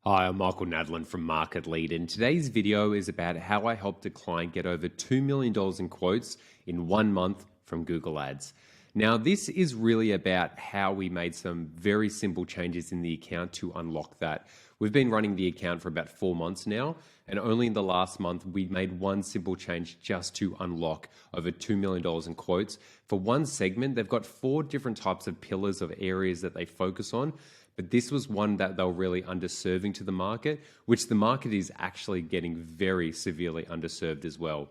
Hi, I'm Michael Nadlin from Market Lead, and today's video is about how I helped a client get over $2 million in quotes in 1 month from Google Ads. Now, this is really about how we made some very simple changes in the account to unlock that. We've been running the account for about 4 months now, and only in the last month, we made one simple change just to unlock over $2 million in quotes. For one segment, they've got 4 different types of pillars of areas that they focus on. But this was one that they were really underserving to the market, which the market is actually getting very severely underserved as well.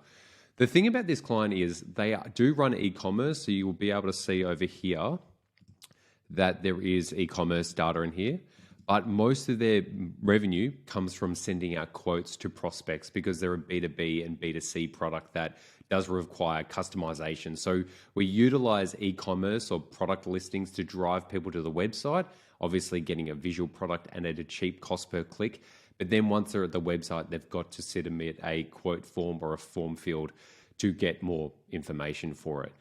The thing about this client is they do run e-commerce, so you will be able to see over here that there is e-commerce data in here. But most of their revenue comes from sending out quotes to prospects because they're a B2B and B2C product that does require customization. So we utilize e-commerce or product listings to drive people to the website, obviously getting a visual product and at a cheap cost per click. But then once they're at the website, they've got to submit a quote form or a form field to get more information for it.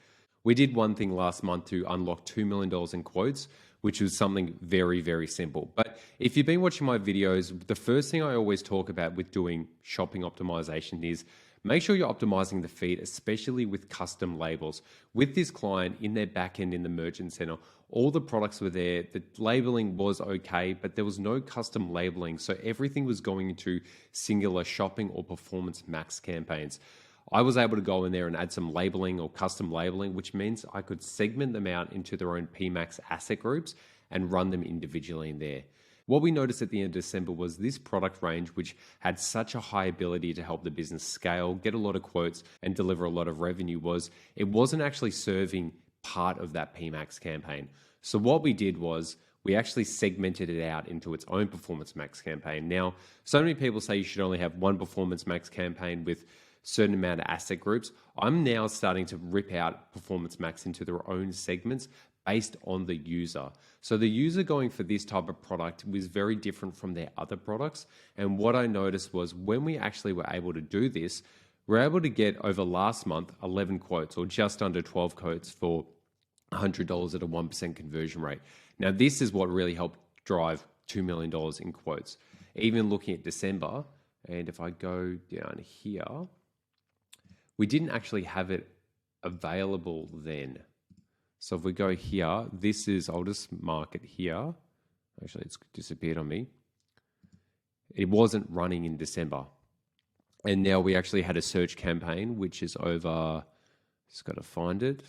We did one thing last month to unlock $2 million in quotes, which was something very, very simple. But if you've been watching my videos, the first thing I always talk about with doing shopping optimization is make sure you're optimizing the feed, especially with custom labels. With this client in their backend in the Merchant Center, all the products were there. The labeling was okay, but there was no custom labeling. So everything was going into singular shopping or performance max campaigns. I was able to go in there and add some labeling or custom labeling, which means I could segment them out into their own PMax asset groups and run them individually in there. What we noticed at the end of December was this product range, which had such a high ability to help the business scale, get a lot of quotes, and deliver a lot of revenue, it wasn't actually serving part of that PMax campaign. So what we did was we actually segmented it out into its own Performance Max campaign. Now, so many people say you should only have one Performance Max campaign with certain amount of asset groups. I'm now starting to rip out Performance Max into their own segments based on the user. So the user going for this type of product was very different from their other products. And what I noticed was when we actually were able to do this, we're able to get over last month 11 quotes or just under 12 quotes for $100 at a 1% conversion rate. Now, this is what really helped drive $2 million in quotes. Even looking at December, and if I go down here, we didn't actually have it available then. So if we go here, I'll just mark it here. Actually, it's disappeared on me. It wasn't running in December. And now we actually had a search campaign, which is over, just got to find it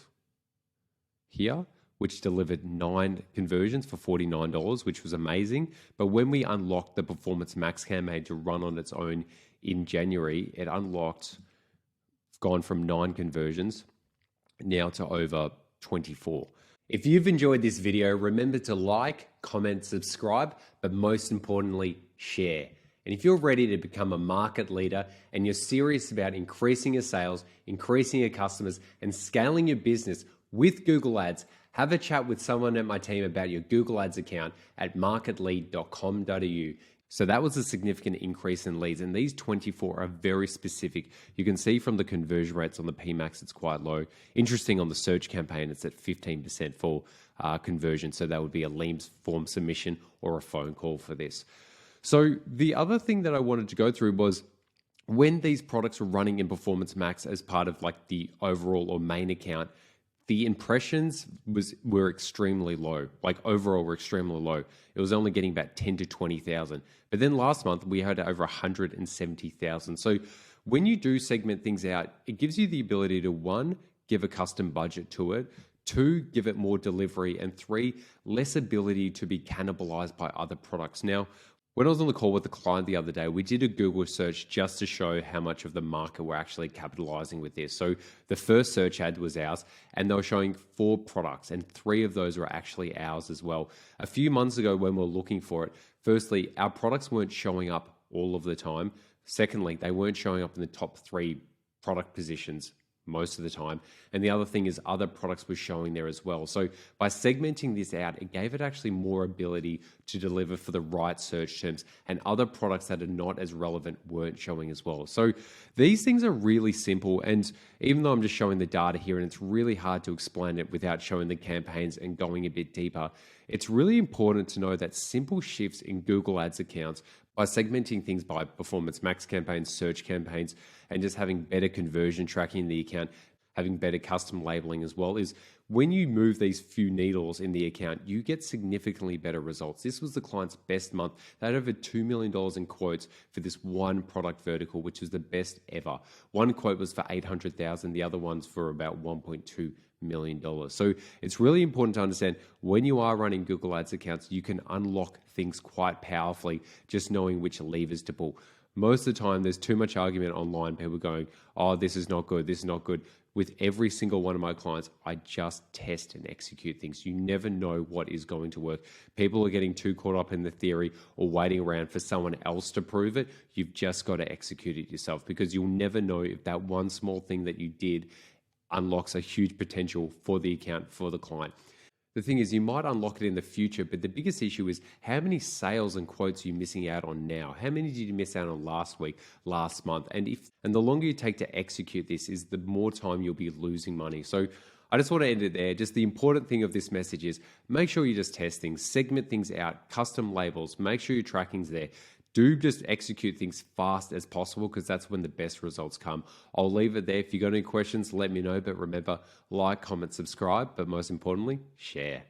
here, which delivered 9 conversions for $49, which was amazing. But when we unlocked the Performance Max campaign to run on its own in January, it unlocked, gone from 9 conversions now to over 24. If you've enjoyed this video, remember to like, comment, subscribe, but most importantly, share. And if you're ready to become a market leader and you're serious about increasing your sales, increasing your customers, and scaling your business with Google Ads, have a chat with someone at my team about your Google Ads account at marketlead.com.au. So that was a significant increase in leads, and these 24 are very specific. You can see from the conversion rates on the PMax, it's quite low. Interesting, on the search campaign, it's at 15% for conversion. So that would be a LEAMS form submission or a phone call for this. So the other thing that I wanted to go through was when these products were running in Performance Max as part of like the overall or main account, the impressions were extremely low, like overall were extremely low. It was only getting about 10 to 20,000. But then last month we had over 170,000. So when you do segment things out, it gives you the ability to 1, give a custom budget to it, 2, give it more delivery, and 3, less ability to be cannibalized by other products. Now, when I was on the call with the client the other day, we did a Google search just to show how much of the market we're actually capitalizing with this. So the first search ad was ours, and they were showing 4 products, and 3 of those were actually ours as well. A few months ago when we were looking for it, firstly, our products weren't showing up all of the time. Secondly, they weren't showing up in the top 3 product positions most of the time. And the other thing is other products were showing there as well. So by segmenting this out, it gave it actually more ability to deliver for the right search terms, and other products that are not as relevant weren't showing as well. So these things are really simple. And even though I'm just showing the data here and it's really hard to explain it without showing the campaigns and going a bit deeper, It's really important to know that simple shifts in Google Ads accounts by segmenting things by performance max campaigns, search campaigns, and just having better conversion tracking in the account, having better custom labeling as well, is when you move these few needles in the account, you get significantly better results. This was the client's best month. They had over $2 million in quotes for this one product vertical, which was the best ever. One quote was for $800,000, the other one's for about $1.2 million. So it's really important to understand when you are running Google Ads accounts, you can unlock things quite powerfully just knowing which levers to pull. Most of the time, there's too much argument online. People going, oh, this is not good, this is not good. With every single one of my clients, I just test and execute things. You never know what is going to work. People are getting too caught up in the theory or waiting around for someone else to prove it. You've just got to execute it yourself, because you'll never know if that one small thing that you did unlocks a huge potential for the account, for the client. The thing is, you might unlock it in the future, but the biggest issue is how many sales and quotes are you missing out on now? How many did you miss out on last week, last month? And the longer you take to execute this is the more time you'll be losing money. So I just want to end it there. Just the important thing of this message is make sure you just test things, segment things out, custom labels, make sure your tracking's there. Do just execute things fast as possible, because that's when the best results come. I'll leave it there. If you've got any questions, let me know. But remember, like, comment, subscribe, but most importantly, share.